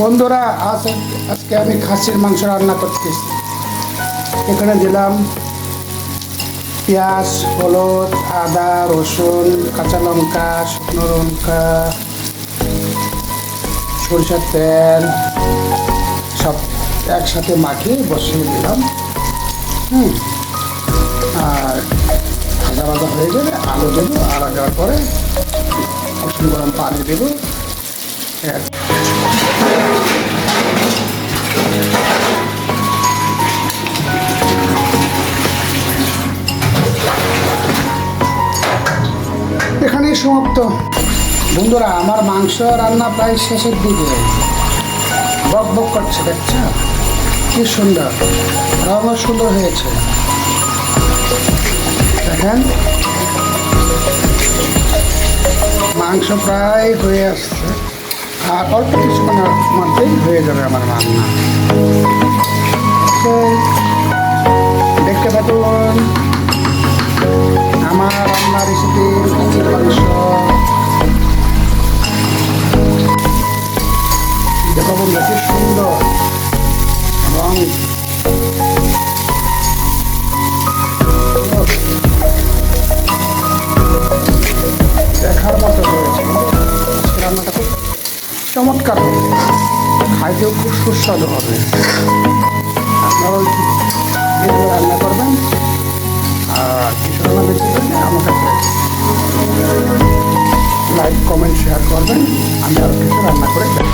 বন্ধুরা, আজকে আমি খাসির মাংস রান্না করতেছি। এখানে দিলাম পেঁয়াজ, হলুদ, আদা, রসুন, কাঁচা লঙ্কা, শুকনো লঙ্কা, সরিষার তেল সব একসাথে মাখিয়ে বসিয়ে দিলাম। আর ভাজা ভাজা হয়ে গেলে আলু দেবো, আলু দেওয়ার পরে কুসুম গরম পানি দেবো। এখানেই সমাপ্ত। বন্ধুরা, আমার মাংস রান্না প্রায় শেষের দিকে। বক বক করছে, দেখছো কি সুন্দর, রঙও সুন্দর হয়েছে। দেখেন মাংস প্রায় হয়ে আসছে, আর অল্প কিছুক্ষণের মধ্যেই হয়ে যাবে আমার রান্না। দেখতে থাকুন আমার রান্না রেসিপি খাসির মাংস। দেখো বন্ধু, কি সুন্দর এবং দেখার মতো হয়েছে। রান্নাটা খুব চমৎকার হবে, খাইতেও খুব সুস্বাদু হবে। আপনারাও এগুলো রান্না করবেন, আর কিছু রান্না বেশি করলে আমার কাছে লাইক, কমেন্ট, শেয়ার করবেন। আমি আরও কিছু রান্না করে দেব।